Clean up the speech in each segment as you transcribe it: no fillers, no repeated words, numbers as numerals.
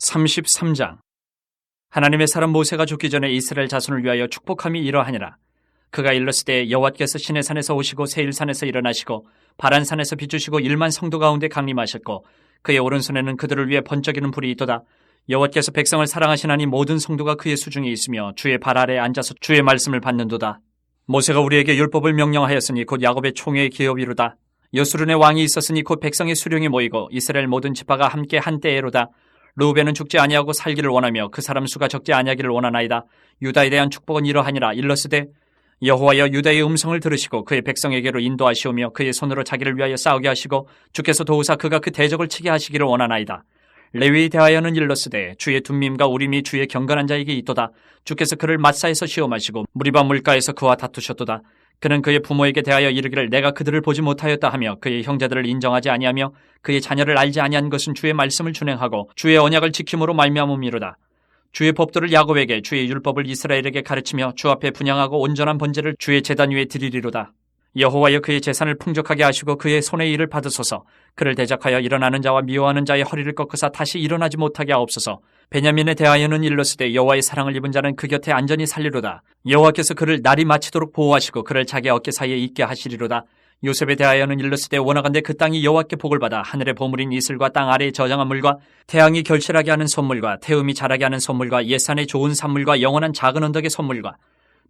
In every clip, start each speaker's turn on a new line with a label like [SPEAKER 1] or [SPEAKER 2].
[SPEAKER 1] 33장. 하나님의 사람 모세가 죽기 전에 이스라엘 자손을 위하여 축복함이 이러하니라. 그가 일렀으되 여호와께서 시내산에서 오시고 세일산에서 일어나시고 바란산에서 비추시고 1만 성도 가운데 강림하셨고 그의 오른손에는 그들을 위해 번쩍이는 불이 있도다. 여호와께서 백성을 사랑하시나니 모든 성도가 그의 수중에 있으며 주의 발 아래에 앉아서 주의 말씀을 받는도다. 모세가 우리에게 율법을 명령하였으니 곧 야곱의 총회의 기업이로다. 여수른의 왕이 있었으니 곧 백성의 수령이 모이고 이스라엘 모든 지파가 함께 한때에로다. 르우벤은 죽지 아니하고 살기를 원하며 그 사람 수가 적지 아니하기를 원하나이다. 유다에 대한 축복은 이러하니라. 일러스되 여호와여 유다의 음성을 들으시고 그의 백성에게로 인도하시오며 그의 손으로 자기를 위하여 싸우게 하시고 주께서 도우사 그가 그 대적을 치게 하시기를 원하나이다. 레위에 대하여는 일러스되 주의 둠밈과 우림이 주의 경건한 자에게 있도다. 주께서 그를 마사에서 시험하시고 무리바 물가에서 그와 다투셨도다. 그는 그의 부모에게 대하여 이르기를 내가 그들을 보지 못하였다 하며 그의 형제들을 인정하지 아니하며 그의 자녀를 알지 아니한 것은 주의 말씀을 준행하고 주의 언약을 지킴으로 말미암음이로다. 주의 법도를 야곱에게 주의 율법을 이스라엘에게 가르치며 주 앞에 분향하고 온전한 번제를 주의 제단 위에 드리리로다. 여호와여 그의 재산을 풍족하게 하시고 그의 손의 일을 받으소서. 그를 대적하여 일어나는 자와 미워하는 자의 허리를 꺾으사 다시 일어나지 못하게 하옵소서. 베냐민에 대하여는 일러스되 여호와의 사랑을 입은 자는 그 곁에 안전히 살리로다. 여호와께서 그를 날이 마치도록 보호하시고 그를 자기 어깨 사이에 있게 하시리로다. 요셉에 대하여는 일러스되 원하건대 그 땅이 여호와께 복을 받아 하늘의 보물인 이슬과 땅 아래에 저장한 물과 태양이 결실하게 하는 선물과 태음이 자라게 하는 선물과 옛산의 좋은 산물과 영원한 작은 언덕의 선물과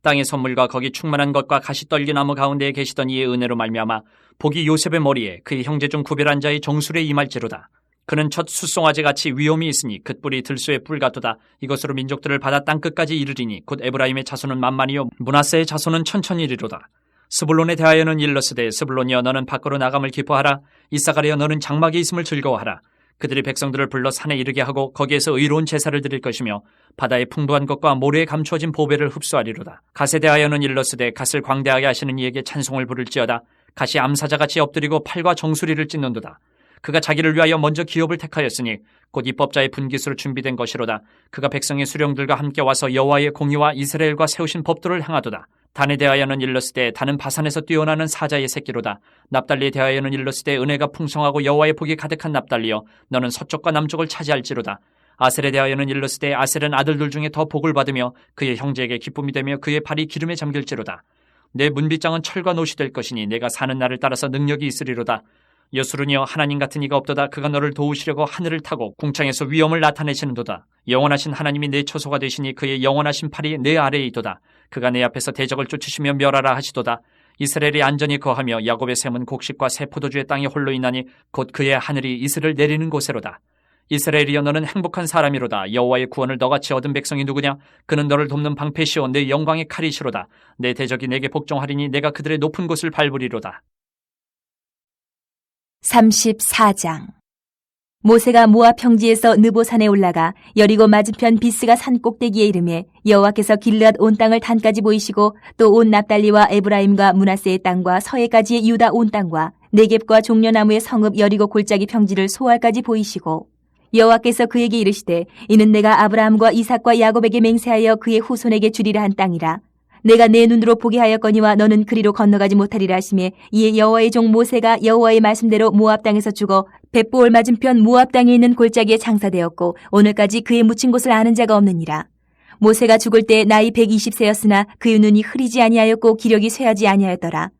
[SPEAKER 1] 땅의 선물과 거기 충만한 것과 가시 떨긴 나무 가운데에 계시던 이의 은혜로 말미암아 복이 요셉의 머리에 그의 형제 중 구별한 자의 정술에 임할지로다. 그는 첫 숫송아지같이 위엄이 있으니 그 뿔이 들소의 뿔 같도다. 이것으로 민족들을 받아 땅끝까지 이르리니 곧 에브라임의 자손은 만만이요 므낫세의 자손은 천천이리로다. 스불론에 대하여는 일러스되 스불론이여 너는 밖으로 나감을 기뻐하라. 이사가리여 너는 장막에 있음을 즐거워하라. 그들이 백성들을 불러 산에 이르게 하고 거기에서 의로운 제사를 드릴 것이며 바다의 풍부한 것과 모래에 감추어진 보배를 흡수하리로다. 갓에 대하여는 일러스되 갓을 광대하게 하시는 이에게 찬송을 부를지어다. 갓이 암사자같이 엎드리고 팔과 정수리를 찢는도다. 그가 자기를 위하여 먼저 기업을 택하였으니 곧 입법자의 분깃으로 준비된 것이로다. 그가 백성의 수령들과 함께 와서 여호와의 공의와 이스라엘과 세우신 법도를 행하도다. 단에 대하여는 일러스되 단은 바산에서 뛰어나는 사자의 새끼로다. 납달리에 대하여는 일러스되 은혜가 풍성하고 여호와의 복이 가득한 납달리여 너는 서쪽과 남쪽을 차지할지로다. 아셀에 대하여는 일러스되 아셀은 아들들 중에 더 복을 받으며 그의 형제에게 기쁨이 되며 그의 발이 기름에 잠길지로다. 내 문빗장은 철과 노시 될 것이니 내가 사는 날을 따라서 능력이 있으리로다. 여수른이여 하나님 같은 이가 없도다. 그가 너를 도우시려고 하늘을 타고 궁창에서 위엄을 나타내시는도다. 영원하신 하나님이 내 처소가 되시니 그의 영원하신 팔이 내 아래에 있도다. 그가 내 앞에서 대적을 쫓으시며 멸하라 하시도다. 이스라엘이 안전히 거하며 야곱의 샘은 곡식과 새 포도주의 땅이 홀로 있나니 곧 그의 하늘이 이슬을 내리는 곳에로다. 이스라엘이여 너는 행복한 사람이로다. 여호와의 구원을 너같이 얻은 백성이 누구냐? 그는 너를 돕는 방패시오 내 영광의 칼이시로다. 내 대적이 내게 복종하리니 내가 그들의 높은 곳을 밟으리로다.
[SPEAKER 2] 34장. 모세가 모압 평지에서 느보산에 올라가 여리고 맞은편 비스가 산 꼭대기에 이르매 여호와께서 길르앗 온 땅을 단까지 보이시고 또 온 납달리와 에브라임과 므낫세의 땅과 서해까지의 유다 온 땅과 네겝과 종려나무의 성읍 여리고 골짜기 평지를 소알까지 보이시고 여호와께서 그에게 이르시되 이는 내가 아브라함과 이삭과 야곱에게 맹세하여 그의 후손에게 주리라 한 땅이라. 내가 내 눈으로 보게 하였거니와 너는 그리로 건너가지 못하리라 하시매 이에 여호와의 종 모세가 여호와의 말씀대로 모압 땅에서 죽어 벳보올 맞은편 모압 땅에 있는 골짜기에 장사되었고 오늘까지 그의 묻힌 곳을 아는 자가 없느니라. 모세가 죽을 때 나이 120세였으나 그의 눈이 흐리지 아니하였고 기력이 쇠하지 아니하였더라.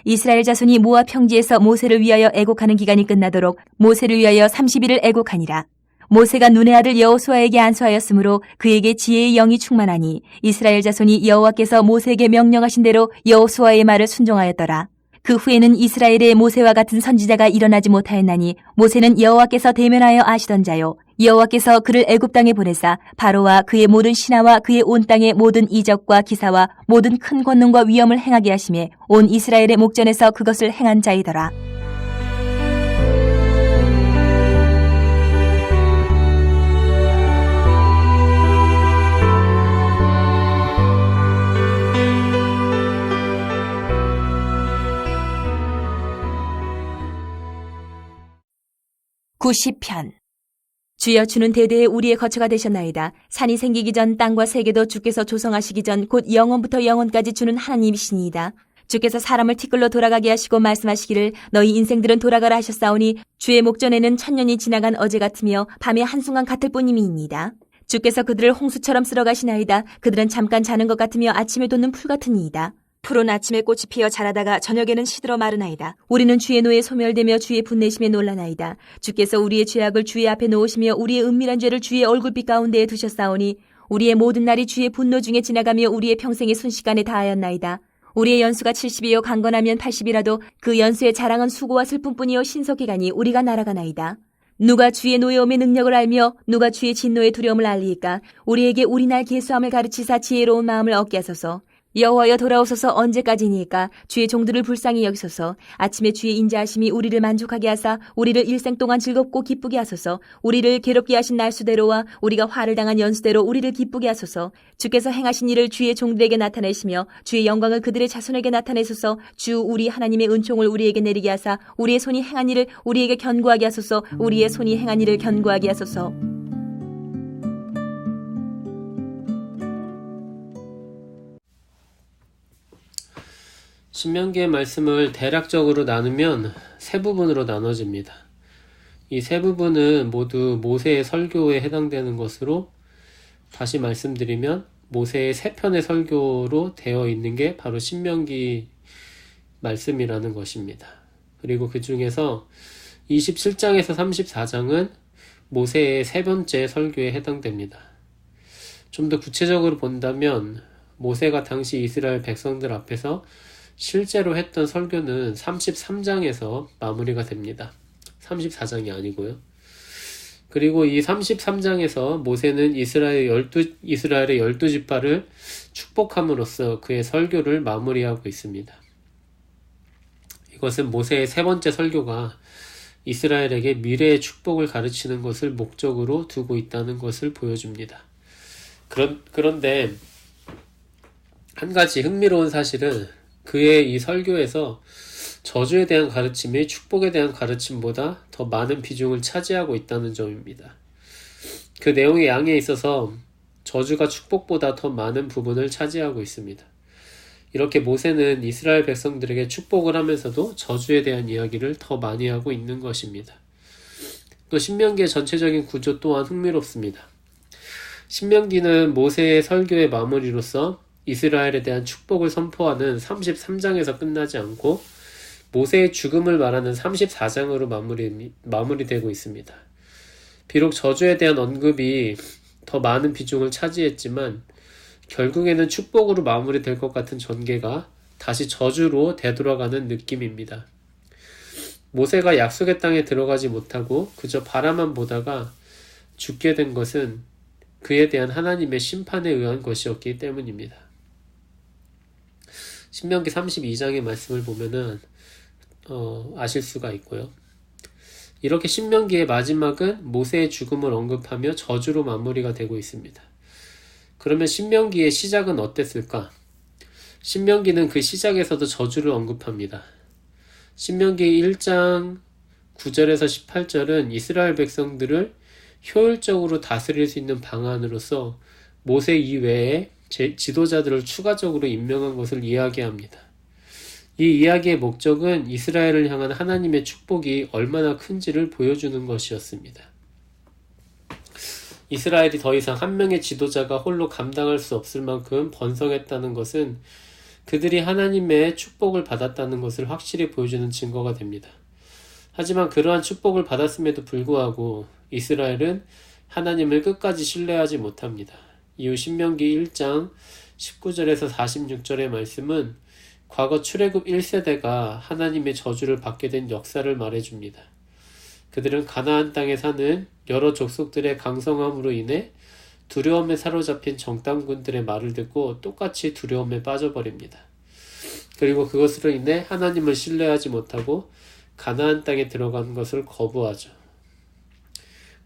[SPEAKER 2] 이스라엘 자손이 모압 평지에서 모세를 위하여 애곡하는 기간이 끝나도록 모세를 위하여 30일을 애곡하니라. 모세가 눈의 아들 여호수아에게 안수하였으므로 그에게 지혜의 영이 충만하니 이스라엘 자손이 여호와께서 모세에게 명령하신 대로 여호수아의 말을 순종하였더라. 그 후에는 이스라엘에 모세와 같은 선지자가 일어나지 못하였나니 모세는 여호와께서 대면하여 아시던 자요 여호와께서 그를 애굽 땅에 보내사 바로와 그의 모든 신하와 그의 온 땅의 모든 이적과 기사와 모든 큰 권능과 위엄을 행하게 하시매 온 이스라엘의 목전에서 그것을 행한 자이더라. 구시편. 주여 주는 대대에 우리의 거처가 되셨나이다. 산이 생기기 전 땅과 세계도 주께서 조성하시기 전 곧 영원부터 영원까지 주는 하나님이시니이다. 주께서 사람을 티끌로 돌아가게 하시고 말씀하시기를 너희 인생들은 돌아가라 하셨사오니 주의 목전에는 천년이 지나간 어제 같으며 밤이 한순간 같을 뿐임이니이다. 주께서 그들을 홍수처럼 쓸어가시나이다. 그들은 잠깐 자는 것 같으며 아침에 돋는 풀 같으니이다. 푸른 아침에 꽃이 피어 자라다가 저녁에는 시들어 마르나이다. 우리는 주의 노에 소멸되며 주의 분내심에 놀라나이다. 주께서 우리의 죄악을 주의 앞에 놓으시며 우리의 은밀한 죄를 주의 얼굴빛 가운데에 두셨사오니 우리의 모든 날이 주의 분노 중에 지나가며 우리의 평생이 순식간에 다하였나이다. 우리의 연수가 70이요 강건하면 80이라도 그 연수의 자랑은 수고와 슬픔뿐이요 신속히 가니 우리가 날아가나이다. 누가 주의 노여움의 능력을 알며 누가 주의 진노의 두려움을 알리이까. 우리에게 우리 날 계수함을 가르치사 지혜로운 마음을 얻게 하소서. 여호와여 돌아오소서. 언제까지니까. 주의 종들을 불쌍히 여기소서. 아침에 주의 인자하심이 우리를 만족하게 하사 우리를 일생 동안 즐겁고 기쁘게 하소서. 우리를 괴롭게 하신 날수대로와 우리가 화를 당한 연수대로 우리를 기쁘게 하소서. 주께서 행하신 일을 주의 종들에게 나타내시며 주의 영광을 그들의 자손에게 나타내소서. 주 우리 하나님의 은총을 우리에게 내리게 하사 우리의 손이 행한 일을 우리에게 견고하게 하소서. 우리의 손이 행한 일을 견고하게 하소서.
[SPEAKER 3] 신명기의 말씀을 대략적으로 나누면 세 부분으로 나눠집니다. 이 세 부분은 모두 모세의 설교에 해당되는 것으로, 다시 말씀드리면 모세의 세 편의 설교로 되어 있는 게 바로 신명기 말씀이라는 것입니다. 그리고 그 중에서 27장에서 34장은 모세의 세 번째 설교에 해당됩니다. 좀 더 구체적으로 본다면 모세가 당시 이스라엘 백성들 앞에서 실제로 했던 설교는 33장에서 마무리가 됩니다. 34장이 아니고요. 그리고 이 33장에서 모세는 이스라엘의 12지파를 축복함으로써 그의 설교를 마무리하고 있습니다. 이것은 모세의 세 번째 설교가 이스라엘에게 미래의 축복을 가르치는 것을 목적으로 두고 있다는 것을 보여줍니다. 그런데 한 가지 흥미로운 사실은 그의 이 설교에서 저주에 대한 가르침이 축복에 대한 가르침보다 더 많은 비중을 차지하고 있다는 점입니다. 그 내용의 양에 있어서 저주가 축복보다 더 많은 부분을 차지하고 있습니다. 이렇게 모세는 이스라엘 백성들에게 축복을 하면서도 저주에 대한 이야기를 더 많이 하고 있는 것입니다. 또 신명기의 전체적인 구조 또한 흥미롭습니다. 신명기는 모세의 설교의 마무리로서 이스라엘에 대한 축복을 선포하는 33장에서 끝나지 않고 모세의 죽음을 말하는 34장으로 마무리되고 있습니다. 비록 저주에 대한 언급이 더 많은 비중을 차지했지만 결국에는 축복으로 마무리될 것 같은 전개가 다시 저주로 되돌아가는 느낌입니다. 모세가 약속의 땅에 들어가지 못하고 그저 바라만 보다가 죽게 된 것은 그에 대한 하나님의 심판에 의한 것이었기 때문입니다. 신명기 32장의 말씀을 보면은 아실 수가 있고요. 이렇게 신명기의 마지막은 모세의 죽음을 언급하며 저주로 마무리가 되고 있습니다. 그러면 신명기의 시작은 어땠을까? 신명기는 그 시작에서도 저주를 언급합니다. 신명기 1장 9절에서 18절은 이스라엘 백성들을 효율적으로 다스릴 수 있는 방안으로서 모세 이외에 지도자들을 추가적으로 임명한 것을 이야기합니다. 이 이야기의 목적은 이스라엘을 향한 하나님의 축복이 얼마나 큰지를 보여주는 것이었습니다. 이스라엘이 더 이상 한 명의 지도자가 홀로 감당할 수 없을 만큼 번성했다는 것은 그들이 하나님의 축복을 받았다는 것을 확실히 보여주는 증거가 됩니다. 하지만 그러한 축복을 받았음에도 불구하고 이스라엘은 하나님을 끝까지 신뢰하지 못합니다. 이후 신명기 1장 19절에서 46절의 말씀은 과거 출애굽 1세대가 하나님의 저주를 받게 된 역사를 말해줍니다. 그들은 가나안 땅에 사는 여러 족속들의 강성함으로 인해 두려움에 사로잡힌 정탐꾼들의 말을 듣고 똑같이 두려움에 빠져버립니다. 그리고 그것으로 인해 하나님을 신뢰하지 못하고 가나안 땅에 들어가는 것을 거부하죠.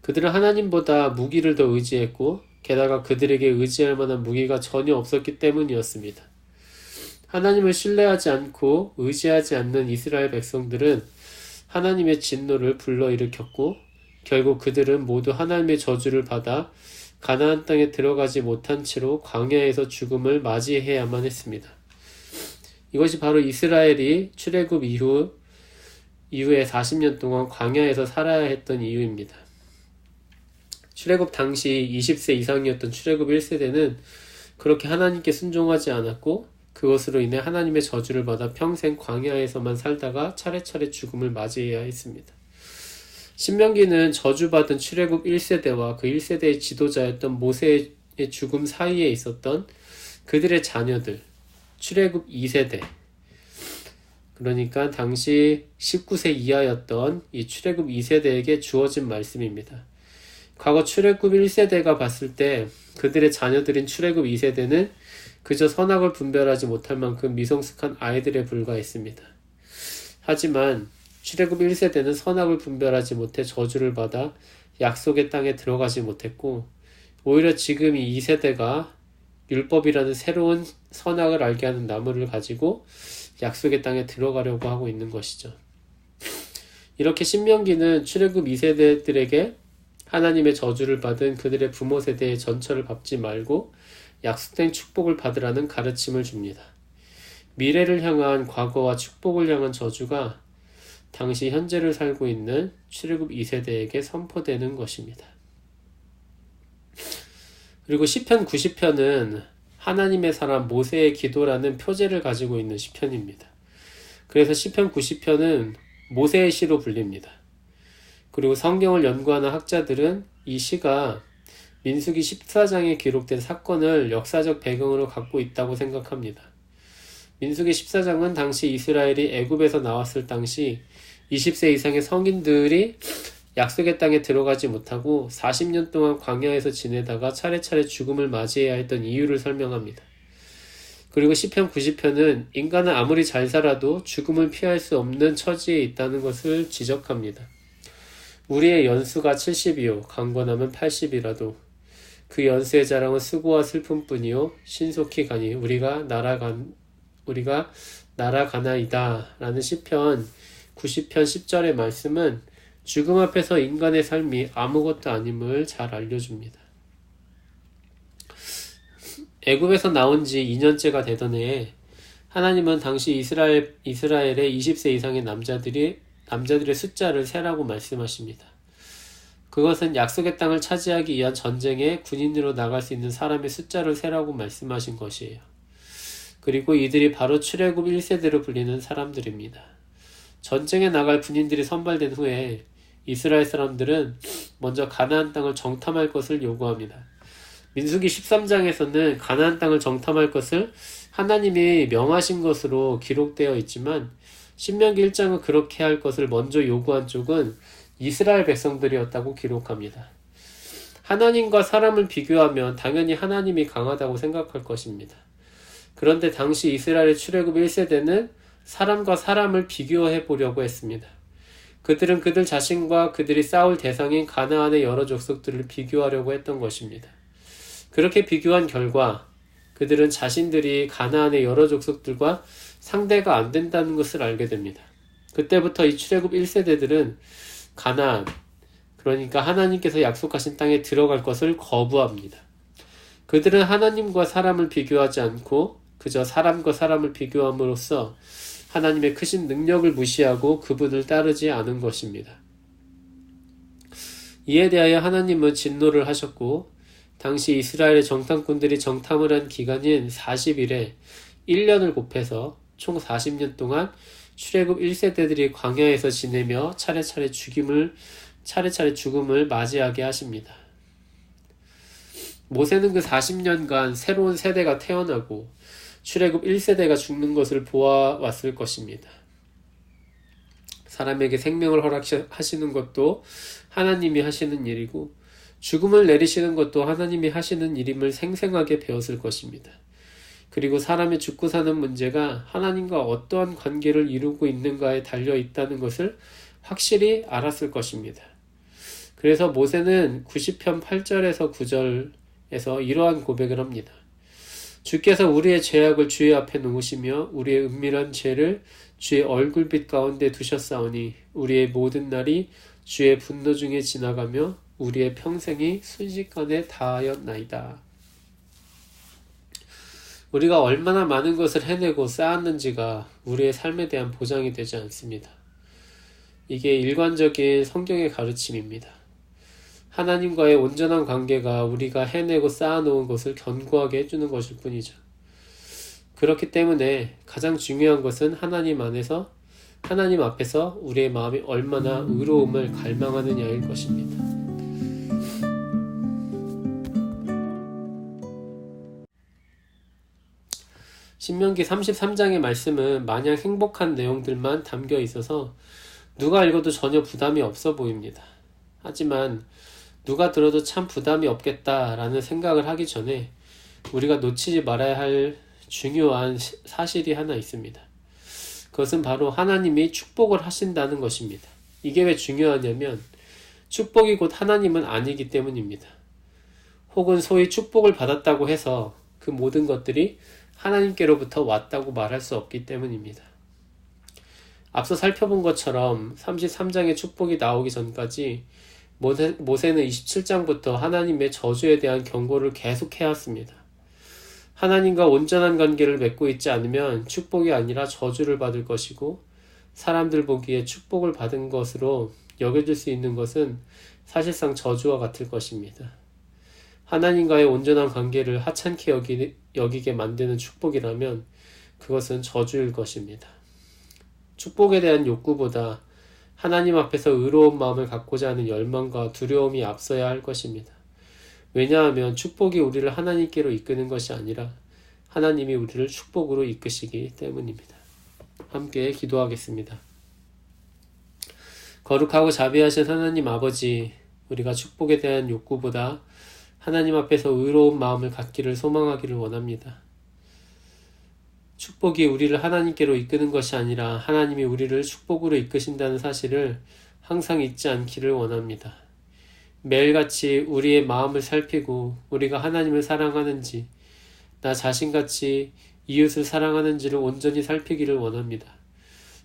[SPEAKER 3] 그들은 하나님보다 무기를 더 의지했고 게다가 그들에게 의지할 만한 무기가 전혀 없었기 때문이었습니다. 하나님을 신뢰하지 않고 의지하지 않는 이스라엘 백성들은 하나님의 진노를 불러일으켰고 결국 그들은 모두 하나님의 저주를 받아 가나안 땅에 들어가지 못한 채로 광야에서 죽음을 맞이해야만 했습니다. 이것이 바로 이스라엘이 출애굽 이후에 40년 동안 광야에서 살아야 했던 이유입니다. 출애굽 당시 20세 이상이었던 출애굽 1세대는 그렇게 하나님께 순종하지 않았고 그것으로 인해 하나님의 저주를 받아 평생 광야에서만 살다가 차례차례 죽음을 맞이해야 했습니다. 신명기는 저주받은 출애굽 1세대와 그 1세대의 지도자였던 모세의 죽음 사이에 있었던 그들의 자녀들, 출애굽 2세대, 그러니까 당시 19세 이하였던 이 출애굽 2세대에게 주어진 말씀입니다. 과거 출애굽 1세대가 봤을 때 그들의 자녀들인 출애굽 2세대는 그저 선악을 분별하지 못할 만큼 미성숙한 아이들에 불과했습니다. 하지만 출애굽 1세대는 선악을 분별하지 못해 저주를 받아 약속의 땅에 들어가지 못했고 오히려 지금 이 2세대가 율법이라는 새로운 선악을 알게 하는 나무를 가지고 약속의 땅에 들어가려고 하고 있는 것이죠. 이렇게 신명기는 출애굽 2세대들에게 하나님의 저주를 받은 그들의 부모 세대의 전처를 밟지 말고 약속된 축복을 받으라는 가르침을 줍니다. 미래를 향한 과거와 축복을 향한 저주가 당시 현재를 살고 있는 출애굽 2세대에게 선포되는 것입니다. 그리고 시편 90편은 하나님의 사람 모세의 기도라는 표제를 가지고 있는 시편입니다. 그래서 시편 90편은 모세의 시로 불립니다. 그리고 성경을 연구하는 학자들은 이 시가 민수기 14장에 기록된 사건을 역사적 배경으로 갖고 있다고 생각합니다. 민수기 14장은 당시 이스라엘이 애굽에서 나왔을 당시 20세 이상의 성인들이 약속의 땅에 들어가지 못하고 40년 동안 광야에서 지내다가 차례차례 죽음을 맞이해야 했던 이유를 설명합니다. 그리고 시편 90편은 인간은 아무리 잘 살아도 죽음을 피할 수 없는 처지에 있다는 것을 지적합니다. 우리의 연수가 70이요 강건하면 80이라도 그 연수의 자랑은 수고와 슬픔뿐이요 신속히 가니 우리가 날아가나이다 라는 시편 90편 10절의 말씀은 죽음 앞에서 인간의 삶이 아무것도 아님을 잘 알려줍니다. 애굽에서 나온 지 2년째가 되던 해에 하나님은 당시 이스라엘의 20세 이상의 남자들의 숫자를 세라고 말씀하십니다. 그것은 약속의 땅을 차지하기 위한 전쟁에 군인으로 나갈 수 있는 사람의 숫자를 세라고 말씀하신 것이에요. 그리고 이들이 바로 출애굽 1세대로 불리는 사람들입니다. 전쟁에 나갈 군인들이 선발된 후에 이스라엘 사람들은 먼저 가나안 땅을 정탐할 것을 요구합니다. 민수기 13장에서는 가나안 땅을 정탐할 것을 하나님이 명하신 것으로 기록되어 있지만 신명기 1장은 그렇게 할 것을 먼저 요구한 쪽은 이스라엘 백성들이었다고 기록합니다. 하나님과 사람을 비교하면 당연히 하나님이 강하다고 생각할 것입니다. 그런데 당시 이스라엘의 출애굽 1세대는 사람과 사람을 비교해 보려고 했습니다. 그들은 그들 자신과 그들이 싸울 대상인 가나안의 여러 족속들을 비교하려고 했던 것입니다. 그렇게 비교한 결과 그들은 자신들이 가나안의 여러 족속들과 상대가 안 된다는 것을 알게 됩니다. 그때부터 이 출애굽 1세대들은 가나안, 그러니까 하나님께서 약속하신 땅에 들어갈 것을 거부합니다. 그들은 하나님과 사람을 비교하지 않고 그저 사람과 사람을 비교함으로써 하나님의 크신 능력을 무시하고 그분을 따르지 않은 것입니다. 이에 대하여 하나님은 진노를 하셨고 당시 이스라엘의 정탐꾼들이 정탐을 한 기간인 40일에 1년을 곱해서 총 40년 동안 출애굽 1세대들이 광야에서 지내며 차례차례 죽음을 맞이하게 하십니다. 모세는 그 40년간 새로운 세대가 태어나고 출애굽 1세대가 죽는 것을 보아왔을 것입니다. 사람에게 생명을 허락하시는 것도 하나님이 하시는 일이고 죽음을 내리시는 것도 하나님이 하시는 일임을 생생하게 배웠을 것입니다. 그리고 사람의 죽고 사는 문제가 하나님과 어떠한 관계를 이루고 있는가에 달려 있다는 것을 확실히 알았을 것입니다. 그래서 모세는 90편 8절에서 9절에서 이러한 고백을 합니다. 주께서 우리의 죄악을 주의 앞에 놓으시며 우리의 은밀한 죄를 주의 얼굴빛 가운데 두셨사오니 우리의 모든 날이 주의 분노 중에 지나가며 우리의 평생이 순식간에 다하였나이다. 우리가 얼마나 많은 것을 해내고 쌓았는지가 우리의 삶에 대한 보장이 되지 않습니다. 이게 일관적인 성경의 가르침입니다. 하나님과의 온전한 관계가 우리가 해내고 쌓아놓은 것을 견고하게 해주는 것일 뿐이죠. 그렇기 때문에 가장 중요한 것은 하나님 앞에서 우리의 마음이 얼마나 의로움을 갈망하느냐일 것입니다. 신명기 33장의 말씀은 마냥 행복한 내용들만 담겨 있어서 누가 읽어도 전혀 부담이 없어 보입니다. 하지만 누가 들어도 참 부담이 없겠다라는 생각을 하기 전에 우리가 놓치지 말아야 할 중요한 사실이 하나 있습니다. 그것은 바로 하나님이 축복을 하신다는 것입니다. 이게 왜 중요하냐면 축복이 곧 하나님은 아니기 때문입니다. 혹은 소위 축복을 받았다고 해서 그 모든 것들이 하나님께로부터 왔다고 말할 수 없기 때문입니다. 앞서 살펴본 것처럼 33장의 축복이 나오기 전까지 모세는 27장부터 하나님의 저주에 대한 경고를 계속 해왔습니다. 하나님과 온전한 관계를 맺고 있지 않으면 축복이 아니라 저주를 받을 것이고 사람들 보기에 축복을 받은 것으로 여겨질 수 있는 것은 사실상 저주와 같을 것입니다. 하나님과의 온전한 관계를 하찮게 여기게 만드는 축복이라면 그것은 저주일 것입니다. 축복에 대한 욕구보다 하나님 앞에서 의로운 마음을 갖고자 하는 열망과 두려움이 앞서야 할 것입니다. 왜냐하면 축복이 우리를 하나님께로 이끄는 것이 아니라 하나님이 우리를 축복으로 이끄시기 때문입니다. 함께 기도하겠습니다. 거룩하고 자비하신 하나님 아버지, 우리가 축복에 대한 욕구보다 하나님 앞에서 의로운 마음을 갖기를 소망하기를 원합니다. 축복이 우리를 하나님께로 이끄는 것이 아니라 하나님이 우리를 축복으로 이끄신다는 사실을 항상 잊지 않기를 원합니다. 매일같이 우리의 마음을 살피고 우리가 하나님을 사랑하는지, 나 자신같이 이웃을 사랑하는지를 온전히 살피기를 원합니다.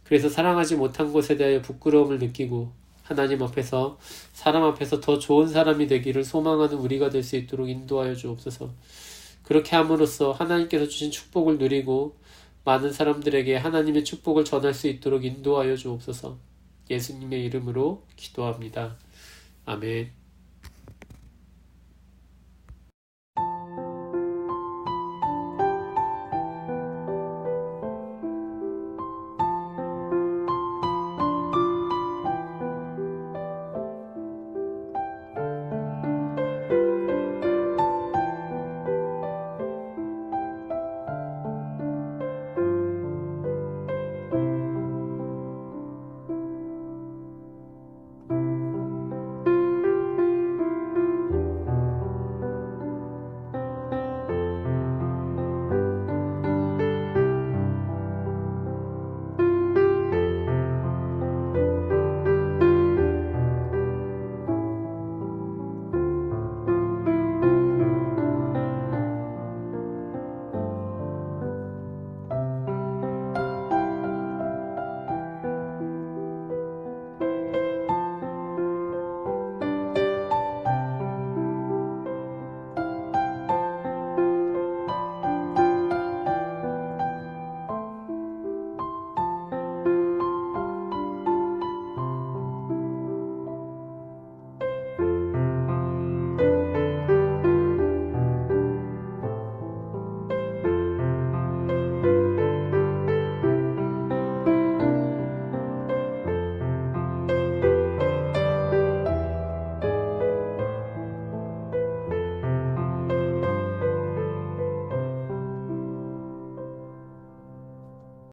[SPEAKER 3] 그래서 사랑하지 못한 것에 대하여 부끄러움을 느끼고 하나님 앞에서, 사람 앞에서 더 좋은 사람이 되기를 소망하는 우리가 될 수 있도록 인도하여 주옵소서. 그렇게 함으로써 하나님께서 주신 축복을 누리고 많은 사람들에게 하나님의 축복을 전할 수 있도록 인도하여 주옵소서. 예수님의 이름으로 기도합니다. 아멘.